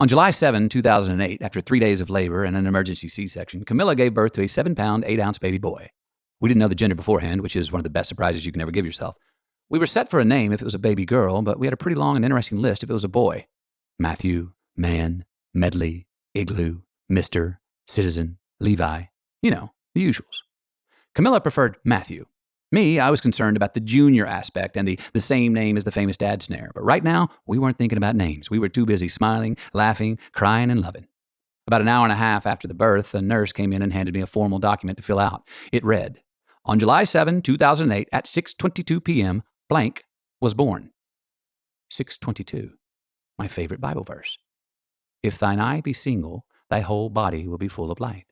On July 7, 2008, after 3 days of labor and an emergency C-section, Camilla gave birth to a 7-pound, 8-ounce baby boy. We didn't know the gender beforehand, which is one of the best surprises you can ever give yourself. We were set for a name if it was a baby girl, but we had a pretty long and interesting list if it was a boy. Matthew, Man, Medley, Igloo, Mr., Citizen, Levi. You know, the usuals. Camilla preferred Matthew. Me, I was concerned about the junior aspect and the same name as the famous dad snare. But right now, we weren't thinking about names. We were too busy smiling, laughing, crying, and loving. About an hour and a half after the birth, a nurse came in and handed me a formal document to fill out. It read, on July 7, 2008, at 6:22 p.m., blank was born. 6:22, my favorite Bible verse. If thine eye be single, thy whole body will be full of light.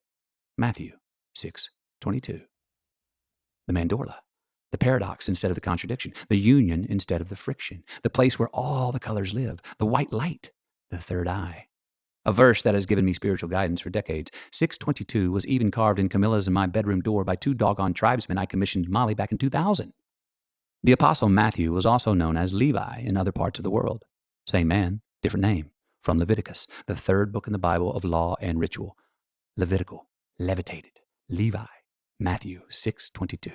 Matthew 6:22. The mandorla. The paradox instead of the contradiction, the union instead of the friction, the place where all the colors live, the white light, the third eye. A verse that has given me spiritual guidance for decades. 6:22 was even carved in Camilla's and my bedroom door by 2 doggone tribesmen I commissioned in Mali back in 2000. The apostle Matthew was also known as Levi in other parts of the world. Same man, different name. From Leviticus, the 3rd book in the Bible of law and ritual. Levitical, levitated, Levi, Matthew 6:22.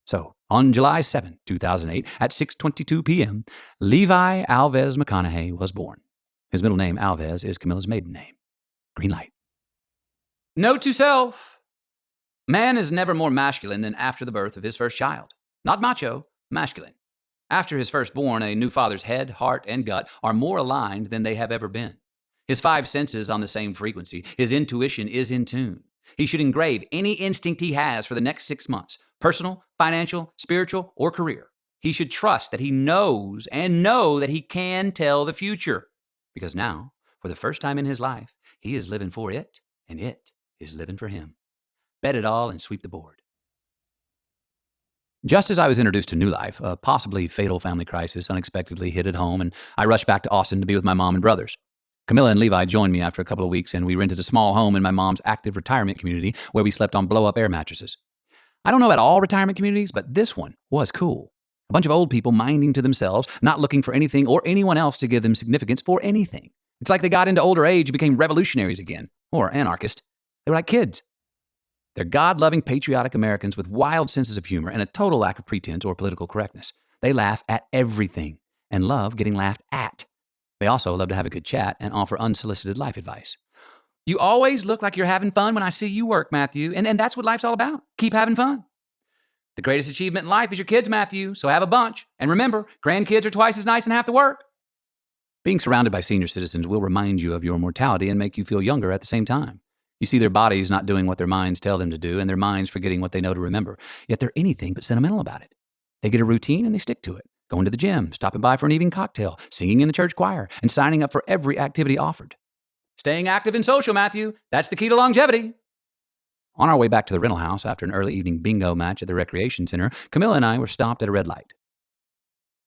So, on July 7, 2008, at 6:22 p.m., Levi Alves McConaughey was born. His middle name, Alves, is Camilla's maiden name. Green light. Note to self. Man is never more masculine than after the birth of his first child. Not macho, masculine. After his firstborn, a new father's head, heart, and gut are more aligned than they have ever been. His 5 senses on the same frequency. His intuition is in tune. He should engrave any instinct he has for the next 6 months. Personal, financial, spiritual, or career. He should trust that he knows and know that he can tell the future. Because now, for the first time in his life, he is living for it, and it is living for him. Bet it all and sweep the board. Just as I was introduced to new life, a possibly fatal family crisis unexpectedly hit at home, and I rushed back to Austin to be with my mom and brothers. Camilla and Levi joined me after a couple of weeks, and we rented a small home in my mom's active retirement community where we slept on blow-up air mattresses. I don't know about all retirement communities, but this one was cool. A bunch of old people minding to themselves, not looking for anything or anyone else to give them significance for anything. It's like they got into older age and became revolutionaries again, or anarchists. They were like kids. They're God-loving, patriotic Americans with wild senses of humor and a total lack of pretense or political correctness. They laugh at everything and love getting laughed at. They also love to have a good chat and offer unsolicited life advice. You always look like you're having fun when I see you work, Matthew, and that's what life's all about. Keep having fun. The greatest achievement in life is your kids, Matthew, so have a bunch. And remember, grandkids are twice as nice and have to work. Being surrounded by senior citizens will remind you of your mortality and make you feel younger at the same time. You see their bodies not doing what their minds tell them to do, and their minds forgetting what they know to remember. Yet they're anything but sentimental about it. They get a routine and they stick to it. Going to the gym, stopping by for an evening cocktail, singing in the church choir, and signing up for every activity offered. Staying active and social, Matthew. That's the key to longevity. On our way back to the rental house after an early evening bingo match at the recreation center, Camilla and I were stopped at a red light.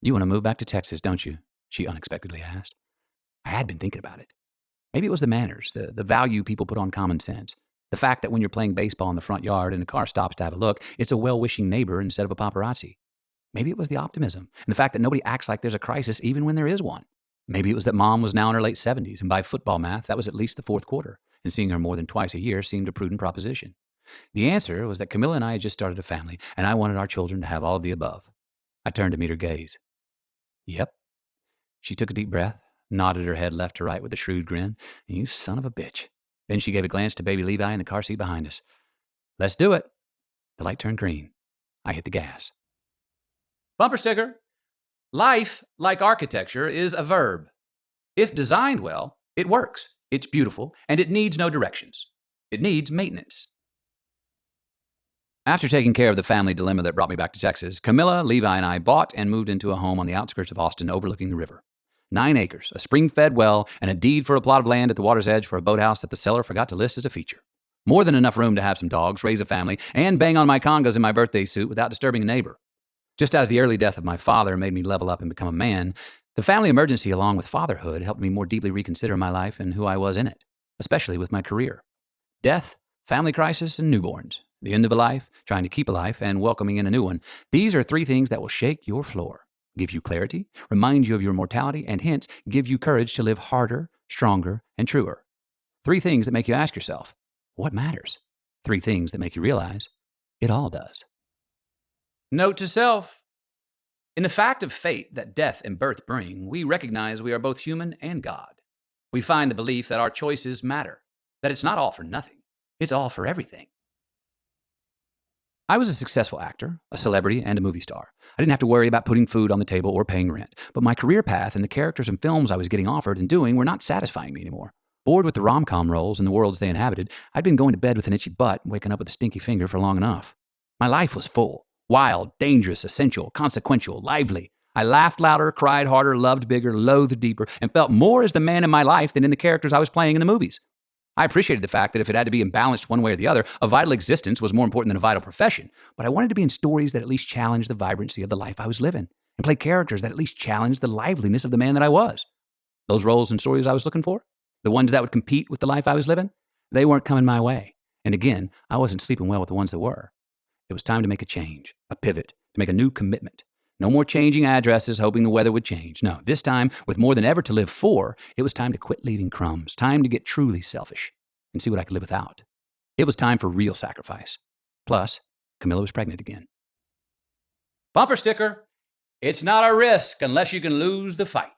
You want to move back to Texas, don't you? She unexpectedly asked. I had been thinking about it. Maybe it was the manners, the value people put on common sense. The fact that when you're playing baseball in the front yard and a car stops to have a look, it's a well-wishing neighbor instead of a paparazzi. Maybe it was the optimism and the fact that nobody acts like there's a crisis even when there is one. Maybe it was that Mom was now in her late 70s, and by football math, that was at least the 4th quarter, and seeing her more than twice a year seemed a prudent proposition. The answer was that Camilla and I had just started a family, and I wanted our children to have all of the above. I turned to meet her gaze. Yep. She took a deep breath, nodded her head left to right with a shrewd grin. You son of a bitch. Then she gave a glance to baby Levi in the car seat behind us. Let's do it. The light turned green. I hit the gas. Bumper sticker. Life, like architecture, is a verb. If designed well, it works, it's beautiful, and it needs no directions. It needs maintenance. After taking care of the family dilemma that brought me back to Texas, Camilla, Levi, and I bought and moved into a home on the outskirts of Austin overlooking the river. 9 acres, a spring-fed well, and a deed for a plot of land at the water's edge for a boathouse that the seller forgot to list as a feature. More than enough room to have some dogs, raise a family, and bang on my congas in my birthday suit without disturbing a neighbor. Just as the early death of my father made me level up and become a man, the family emergency along with fatherhood helped me more deeply reconsider my life and who I was in it, especially with my career. Death, family crisis, and newborns. The end of a life, trying to keep a life, and welcoming in a new one. These are 3 things that will shake your floor, give you clarity, remind you of your mortality, and hence give you courage to live harder, stronger, and truer. 3 things that make you ask yourself, what matters? 3 things that make you realize it all does. Note to self. In the fact of fate that death and birth bring, we recognize we are both human and God. We find the belief that our choices matter, that it's not all for nothing, it's all for everything. I was a successful actor, a celebrity, and a movie star. I didn't have to worry about putting food on the table or paying rent, but my career path and the characters and films I was getting offered and doing were not satisfying me anymore. Bored with the rom-com roles and the worlds they inhabited, I'd been going to bed with an itchy butt and waking up with a stinky finger for long enough. My life was full, wild, dangerous, essential, consequential, lively. I laughed louder, cried harder, loved bigger, loathed deeper, and felt more as the man in my life than in the characters I was playing in the movies. I appreciated the fact that if it had to be imbalanced one way or the other, a vital existence was more important than a vital profession. But I wanted to be in stories that at least challenged the vibrancy of the life I was living, and play characters that at least challenged the liveliness of the man that I was. Those roles and stories I was looking for, the ones that would compete with the life I was living, they weren't coming my way. And again, I wasn't sleeping well with the ones that were. It was time to make a change, a pivot, to make a new commitment. No more changing addresses, hoping the weather would change. No, this time, with more than ever to live for, it was time to quit leaving crumbs, time to get truly selfish and see what I could live without. It was time for real sacrifice. Plus, Camilla was pregnant again. Bumper sticker, it's not a risk unless you can lose the fight.